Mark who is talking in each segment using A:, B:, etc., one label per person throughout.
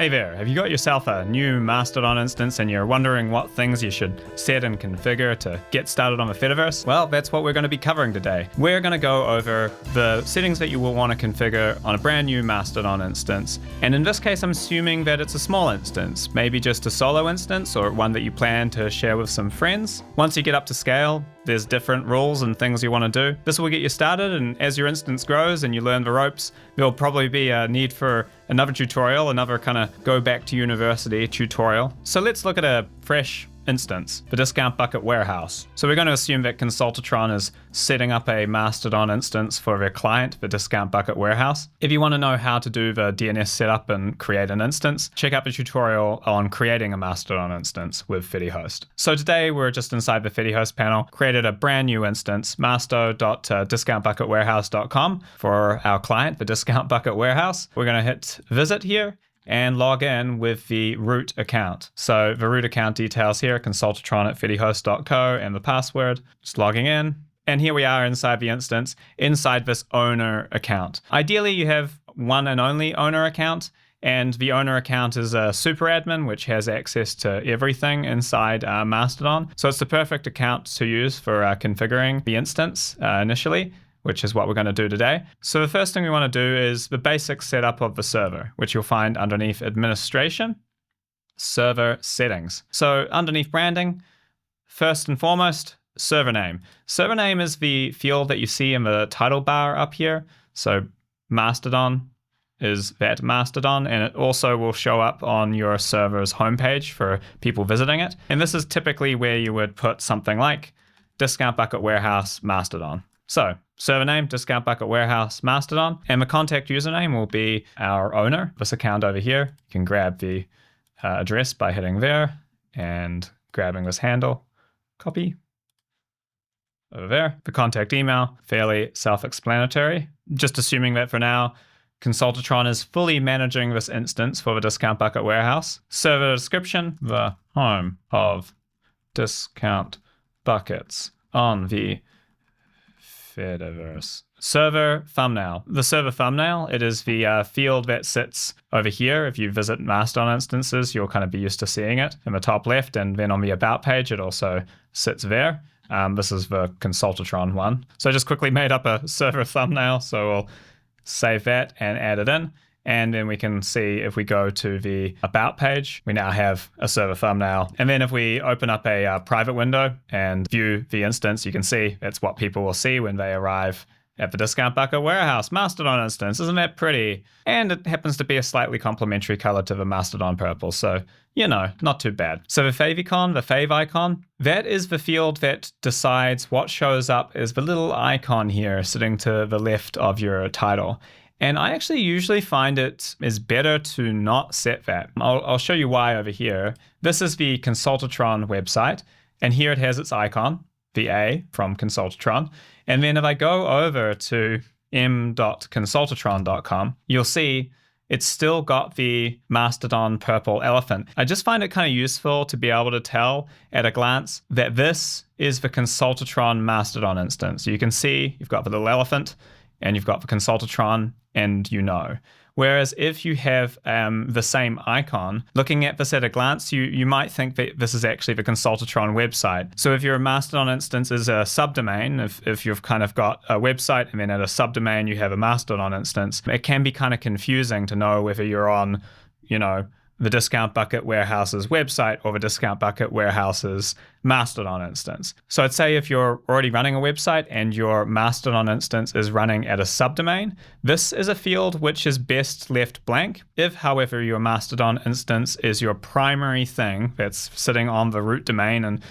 A: Hey there, have you got yourself a new Mastodon instance and you're wondering what things you should set and configure to get started on the Fediverse? Well, that's what we're going to be covering today. We're going to go over the settings that you will want to configure on a brand new Mastodon instance. And in this case, I'm assuming that it's a small instance, maybe just a solo instance or one that you plan to share with some friends. Once you get up to scale, there's different rules and things you want to do. This will get you started, and as your instance grows and you learn the ropes, there'll probably be a need for another tutorial, another kind of go back to university tutorial. So let's look at a fresh instance, the Discount Bucket Warehouse. So we're going to assume that Consultatron is setting up a Mastodon instance for their client, the Discount Bucket Warehouse. If you want to know how to do the DNS setup and create an instance, check out the tutorial on creating a Mastodon instance with FediHost. So today we're just inside the FediHost panel, created a brand new instance, masto.discountbucketwarehouse.com for our client, the Discount Bucket Warehouse. We're going to hit visit here and log in with the root account. So the root account details here, consultatron@fedihost.co, and the password. Just logging in. And here we are inside the instance, inside this owner account. Ideally, you have one and only owner account, and the owner account is a super admin, which has access to everything inside Mastodon. So it's the perfect account to use for configuring the instance initially, which is what we're going to do today. So the first thing we want to do is the basic setup of the server, which you'll find underneath Administration, Server Settings. So underneath Branding, first and foremost, server name. Server name is the field that you see in the title bar up here. So Mastodon is that Mastodon, and it also will show up on your server's homepage for people visiting it. And this is typically where you would put something like Discount Bucket Warehouse Mastodon. So server name, Discount Bucket Warehouse Mastodon, and the contact username will be our owner, this account over here. You can grab the address by hitting there and grabbing this handle, copy over there. The contact email, fairly self-explanatory. Just assuming that for now, Consultatron is fully managing this instance for the Discount Bucket Warehouse. Server description, the home of discount buckets on the Fediverse. Server thumbnail. The server thumbnail, it is the field that sits over here. If you visit Mastodon instances, you'll kind of be used to seeing it in the top left, and then on the About page, it also sits there. This is the Consultatron one. So I just quickly made up a server thumbnail, so we'll save that and add it in. And then we can see if we go to the About page, we now have a server thumbnail. And then if we open up a private window and view the instance, you can see that's what people will see when they arrive at the Discount Bucket Warehouse Mastodon instance. Isn't that pretty? And it happens to be a slightly complementary color to the Mastodon purple. So, you know, not too bad. So the favicon, the fave icon, that is the field that decides what shows up as the little icon here sitting to the left of your title. And I actually usually find it is better to not set that. I'll show you why over here. This is the Consultatron website, and here it has its icon, the A from Consultatron. And then if I go over to m.consultatron.com, you'll see it's still got the Mastodon purple elephant. I just find it kind of useful to be able to tell at a glance that this is the Consultatron Mastodon instance. You can see you've got the little elephant, and you've got the Consultatron, and you know. Whereas if you have the same icon, looking at this at a glance, you might think that this is actually the Consultatron website. So if your Mastodon instance is a subdomain, if you've kind of got a website and then at a subdomain you have a Mastodon instance, it can be kind of confusing to know whether you're on, you know, the Discount Bucket Warehouse's website or the Discount Bucket Warehouse's Mastodon instance. So I'd say if you're already running a website and your Mastodon instance is running at a subdomain, this is a field which is best left blank. If, however, your Mastodon instance is your primary thing that's sitting on the root domain and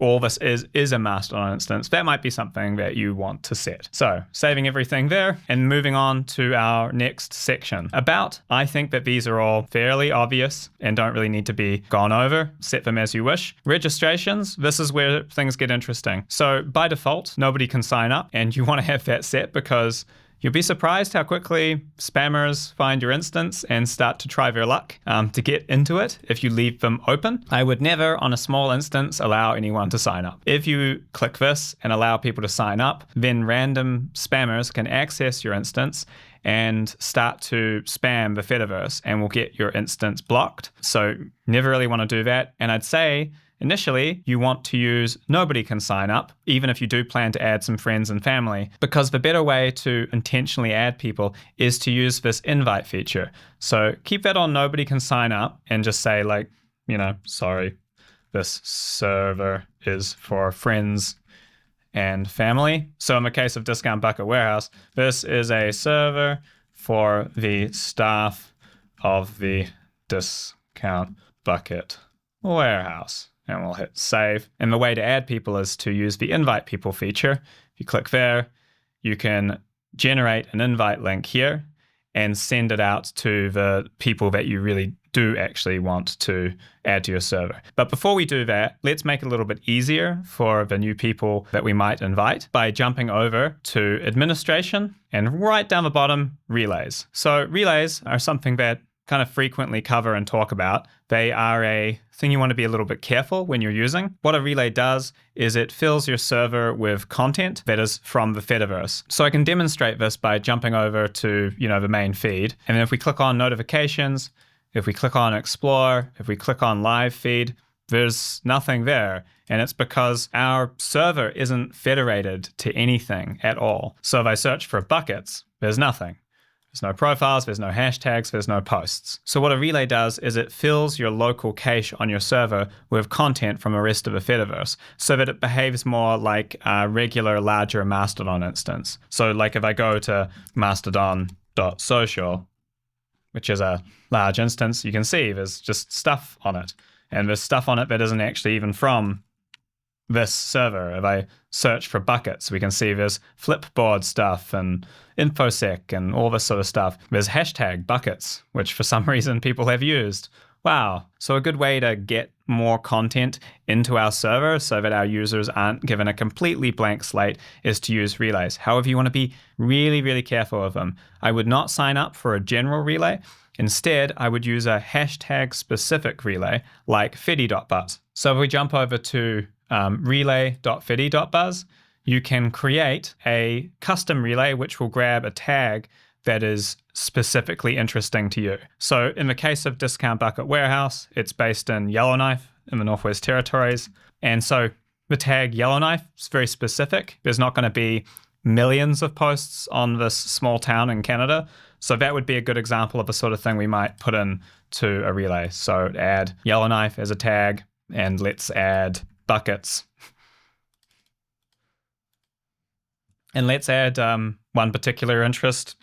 A: all this is a Mastodon instance, that might be something that you want to set. So saving everything there and moving on to our next section. About, I think that these are all fairly obvious and don't really need to be gone over. Set them as you wish. Registrations, this is where things get interesting. So by default, nobody can sign up, and you want to have that set because you'll be surprised how quickly spammers find your instance and start to try their luck to get into it if you leave them open. I would never, on a small instance, allow anyone to sign up. If you click this and allow people to sign up, then random spammers can access your instance and start to spam the Fediverse and will get your instance blocked. So never really want to do that. And I'd say initially, you want to use nobody can sign up, even if you do plan to add some friends and family, because the better way to intentionally add people is to use this invite feature. So keep that on nobody can sign up and just say like, sorry, this server is for friends and family. So in the case of Discount Bucket Warehouse, this is a server for the staff of the Discount Bucket Warehouse. And we'll hit save. And the way to add people is to use the invite people feature. If you click there, you can generate an invite link here and send it out to the people that you really do actually want to add to your server. But before we do that, let's make it a little bit easier for the new people that we might invite by jumping over to administration and right down the bottom, relays. So relays are something that kind of frequently cover and talk about. They are a thing you want to be a little bit careful when you're using. What a relay does is it fills your server with content that is from the Fediverse. So I can demonstrate this by jumping over to, the main feed. And then if we click on notifications, if we click on explore, if we click on live feed, there's nothing there. And it's because our server isn't federated to anything at all. So if I search for buckets, there's nothing. There's no profiles, there's no hashtags, there's no posts. So what a relay does is it fills your local cache on your server with content from the rest of the Fediverse so that it behaves more like a regular, larger Mastodon instance. So like if I go to mastodon.social, which is a large instance, you can see there's just stuff on it. And there's stuff on it that isn't actually even from this server. If I search for buckets, we can see there's Flipboard stuff and InfoSec and all this sort of stuff. There's hashtag buckets, which for some reason people have used. Wow. So a good way to get more content into our server so that our users aren't given a completely blank slate is to use relays. However, you want to be really, really careful with them. I would not sign up for a general relay. Instead, I would use a hashtag specific relay like fedi.buzz. So if we jump over to relay.fedi.buzz, you can create a custom relay which will grab a tag that is specifically interesting to you. So in the case of Discount Bucket Warehouse, it's based in Yellowknife in the Northwest Territories. And so the tag Yellowknife is very specific. There's not going to be millions of posts on this small town in Canada. So that would be a good example of the sort of thing we might put in to a relay. So add Yellowknife as a tag, and let's add buckets. And let's add one particular interest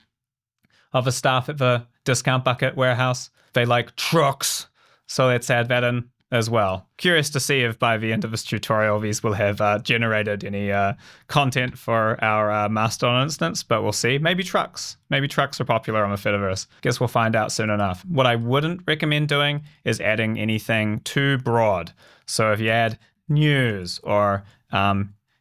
A: of the staff at the Discount Bucket Warehouse. They like trucks, so let's add that in as well. Curious to see if by the end of this tutorial these will have generated any content for our Mastodon instance, but we'll see. Maybe trucks. Maybe trucks are popular on the Fediverse. Guess we'll find out soon enough. What I wouldn't recommend doing is adding anything too broad. So if you add news or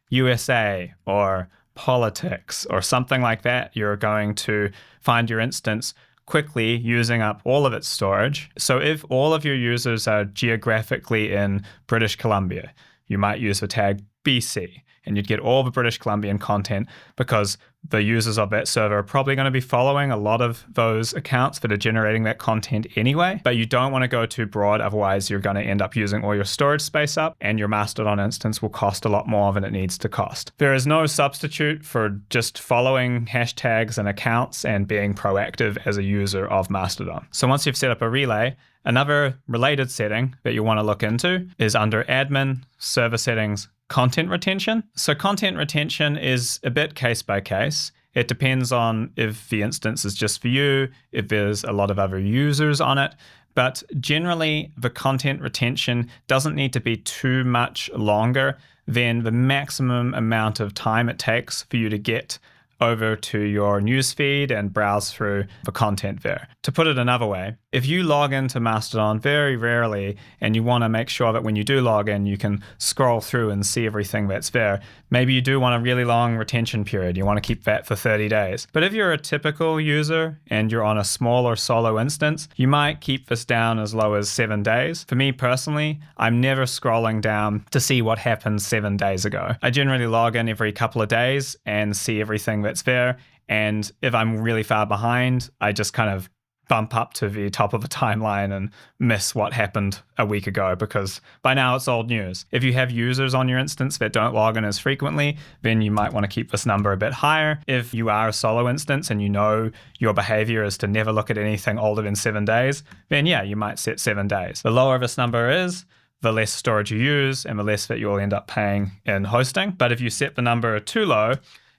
A: USA or politics or something like that, you're going to find your instance quickly using up all of its storage. So if all of your users are geographically in British Columbia, you might use the tag BC, and you'd get all the British Columbian content because the users of that server are probably going to be following a lot of those accounts that are generating that content anyway. But you don't want to go too broad, otherwise you're going to end up using all your storage space up, and your Mastodon instance will cost a lot more than it needs to cost. There is no substitute for just following hashtags and accounts and being proactive as a user of Mastodon. So once you've set up a relay, another related setting that you want to look into is under admin, server settings, content retention. So content retention is a bit case by case. It depends on if the instance is just for you, if there's a lot of other users on it. But generally, the content retention doesn't need to be too much longer than the maximum amount of time it takes for you to get over to your newsfeed and browse through the content there. To put it another way, if you log into Mastodon very rarely and you want to make sure that when you do log in, you can scroll through and see everything that's there, maybe you do want a really long retention period. You want to keep that for 30 days. But if you're a typical user and you're on a small or solo instance, you might keep this down as low as 7 days. For me personally, I'm never scrolling down to see what happened 7 days ago. I generally log in every couple of days and see everything that's there, And if I'm really far behind, I just kind of bump up to the top of the timeline and miss what happened a week ago, because by now it's old news. If you have users on your instance that don't log in as frequently, then you might want to keep this number a bit higher. If you are a solo instance and you know your behavior is to never look at anything older than 7 days, then yeah, you might set 7 days. The lower this number is, the less storage you use and the less that you'll end up paying in hosting. But if you set the number too low,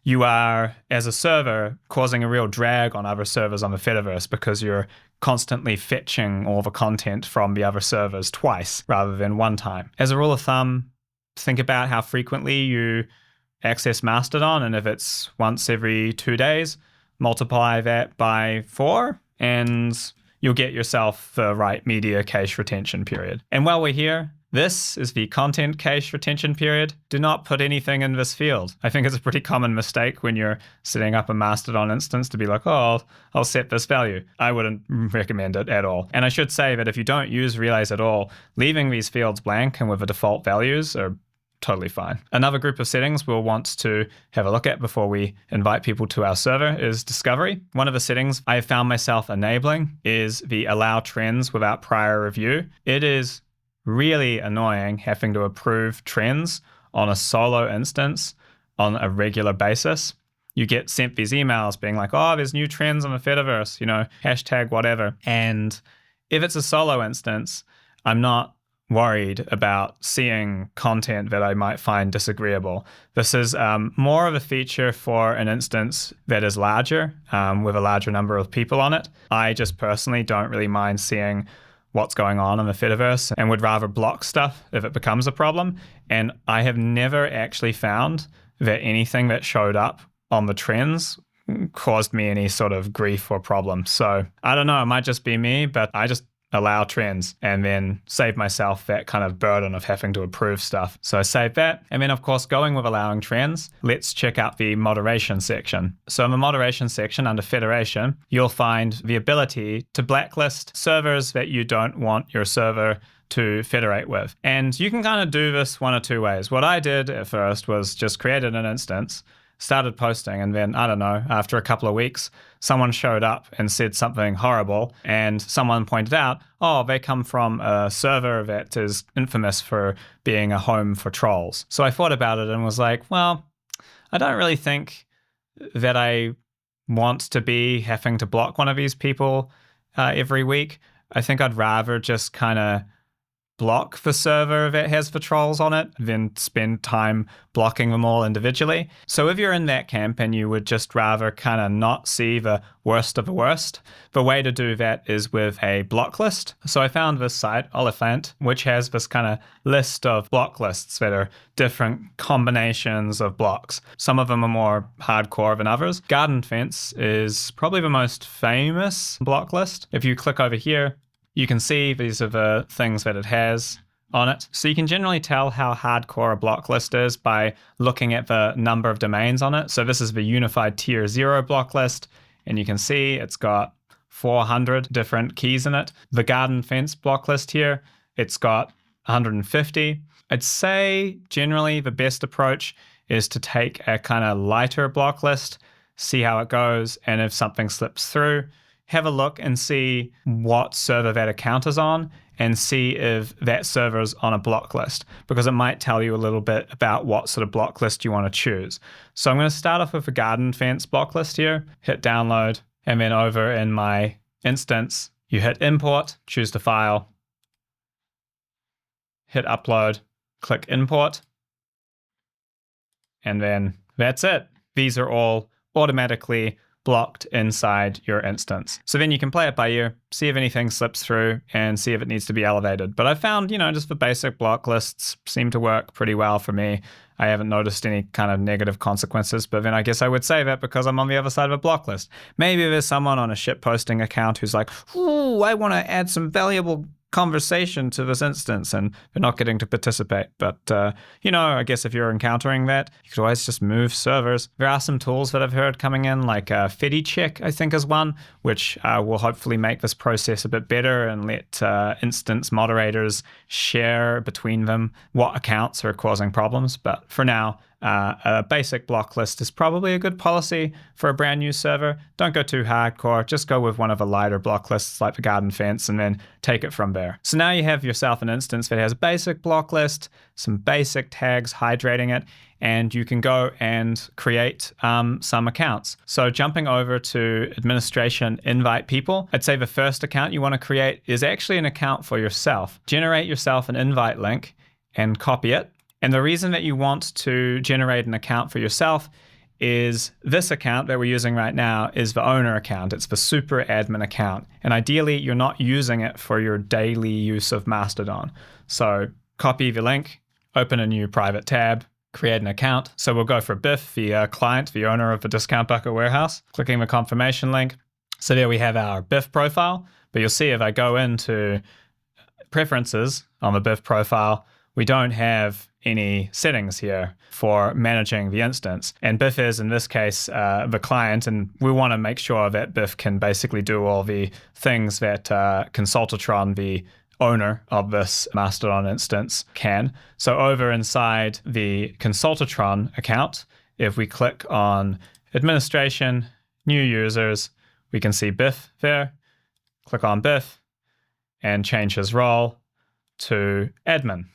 A: you are, as a server, causing a real drag on other servers on the Fediverse, because you're constantly fetching all the content from the other servers twice rather than one time. As a rule of thumb, think about how frequently you access Mastodon, and if it's once every 2 days, multiply that by 4, and you'll get yourself the right media cache retention period. And while we're here, this is the content cache retention period. Do not put anything in this field. I think it's a pretty common mistake when you're setting up a Mastodon instance to be like, oh, I'll set this value. I wouldn't recommend it at all. And I should say that if you don't use relays at all, leaving these fields blank and with the default values are totally fine. Another group of settings we'll want to have a look at before we invite people to our server is discovery. One of the settings I have found myself enabling is the allow trends without prior review. It is really annoying having to approve trends on a solo instance on a regular basis. You get sent these emails being like, oh, there's new trends on the Fediverse, hashtag whatever. And if it's a solo instance, I'm not worried about seeing content that I might find disagreeable. This is more of a feature for an instance that is larger, with a larger number of people on it. I just personally don't really mind seeing what's going on in the Fediverse and would rather block stuff if it becomes a problem. And I have never actually found that anything that showed up on the trends caused me any sort of grief or problem. So I don't know, it might just be me, but I just allow trends and then save myself that kind of burden of having to approve stuff. So I save that. And then of course, going with allowing trends, let's check out the moderation section. So in the moderation section under Federation, you'll find the ability to blacklist servers that you don't want your server to federate with. And you can kind of do this one or two ways. What I did at first was just created an instance, started posting, and then, I don't know, after a couple of weeks, someone showed up and said something horrible, and someone pointed out, oh, they come from a server that is infamous for being a home for trolls. So I thought about it and was like, well, I don't really think that I want to be having to block one of these people every week. I think I'd rather just kind of block the server that has the trolls on it, then spend time blocking them all individually. So if you're in that camp and you would just rather kind of not see the worst of the worst, the way to do that is with a block list. So I found this site, Oliphant, which has this kind of list of block lists that are different combinations of blocks. Some of them are more hardcore than others. Garden Fence is probably the most famous block list. If you click over here, you can see these are the things that it has on it. So you can generally tell how hardcore a block list is by looking at the number of domains on it. So this is the unified tier 0 block list, and you can see it's got 400 different keys in it. The Garden Fence block list here, it's got 150. I'd say generally the best approach is to take a kind of lighter block list, see how it goes, and if something slips through, have a look and see what server that account is on and see if that server is on a block list, because it might tell you a little bit about what sort of block list you want to choose. So I'm going to start off with a Garden Fence block list here, hit download, and then over in my instance, you hit import, choose the file, hit upload, click import, and then that's it. These are all automatically blocked inside your instance. So then you can play it by ear, see if anything slips through, and see if it needs to be elevated. But I found, just the basic block lists seem to work pretty well for me. I haven't noticed any kind of negative consequences, but then I guess I would say that because I'm on the other side of a block list. Maybe there's someone on a shitposting account who's like, ooh, I want to add some valuable conversation to this instance, and they're not getting to participate. But, I guess if you're encountering that, you could always just move servers. There are some tools that I've heard coming in, like FediCheck, I think is one, which will hopefully make this process a bit better and let instance moderators share between them what accounts are causing problems. But for now, A basic block list is probably a good policy for a brand new server. Don't go too hardcore. Just go with one of the lighter block lists like the garden fence and then take it from there. So now you have yourself an instance that has a basic block list, some basic tags hydrating it, and you can go and create some accounts. So jumping over to administration, invite people, I'd say the first account you want to create is actually an account for yourself. Generate yourself an invite link and copy it. And the reason that you want to generate an account for yourself is this account that we're using right now is the owner account. It's the super admin account. And ideally, you're not using it for your daily use of Mastodon. So copy the link, open a new private tab, create an account. So we'll go for Biff, the client, the owner of the Discount Bucket Warehouse, clicking the confirmation link. So there we have our Biff profile. But you'll see if I go into preferences on the Biff profile, we don't have any settings here for managing the instance. And Biff is, in this case, the client, and we want to make sure that Biff can basically do all the things that Consultatron, the owner of this Mastodon instance, can. So over inside the Consultatron account, if we click on administration, new users, we can see Biff there. Click on Biff and change his role to admin,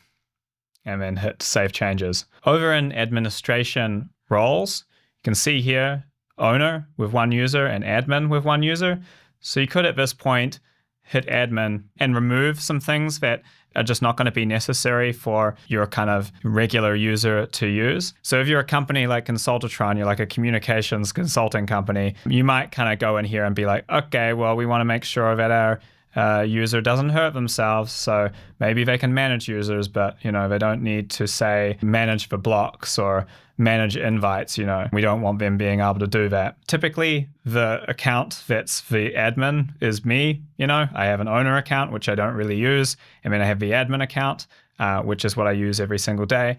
A: and then hit Save Changes. Over in administration roles, you can see here owner with one user and admin with one user. So you could at this point hit admin and remove some things that are just not going to be necessary for your kind of regular user to use. So if you're a company like Consultatron, you're like a communications consulting company, you might kind of go in here and be like, okay, well, we want to make sure that our user doesn't hurt themselves, so maybe they can manage users, but they don't need to say manage the blocks or manage invites. We don't want them being able to do that. Typically, the account that's the admin is me. I have an owner account, which I don't really use, and then I have the admin account, which is what I use every single day.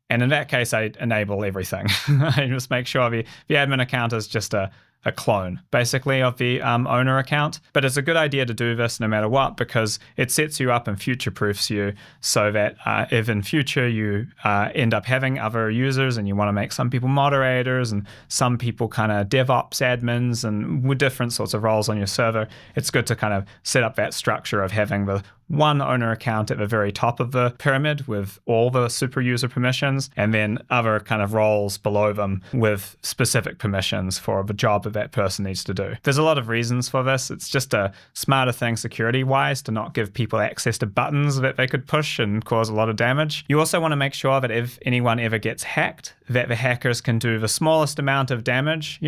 A: And in that case, I enable everything. I just make sure the admin account is just a clone, basically, of the owner account. But it's a good idea to do this no matter what, because it sets you up and future-proofs you so that if in future you end up having other users and you want to make some people moderators and some people kind of DevOps admins and with different sorts of roles on your server, it's good to kind of set up that structure of having the one owner account at the very top of the pyramid with all the super user permissions, and then other kind of roles below them with specific permissions for the job that person needs to do. There's a lot of reasons for this. It's just a smarter thing security-wise to not give people access to buttons that they could push and cause a lot of damage. You also want to make sure that if anyone ever gets hacked, that the hackers can do the smallest amount of damage,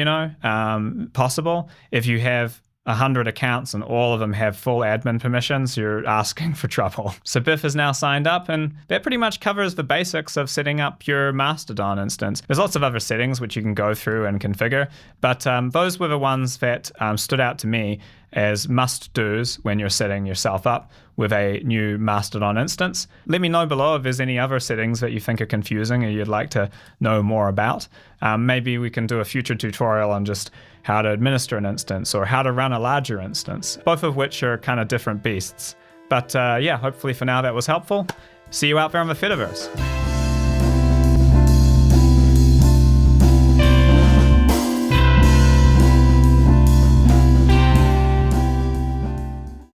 A: possible. If you have 100 accounts and all of them have full admin permissions, you're asking for trouble. So Biff is now signed up, and that pretty much covers the basics of setting up your Mastodon instance. There's lots of other settings which you can go through and configure, but those were the ones that stood out to me as must-dos when you're setting yourself up with a new Mastodon instance. Let me know below if there's any other settings that you think are confusing or you'd like to know more about. Maybe we can do a future tutorial on just how to administer an instance or how to run a larger instance, both of which are kind of different beasts. But yeah, hopefully for now that was helpful. See you out there on the Fediverse.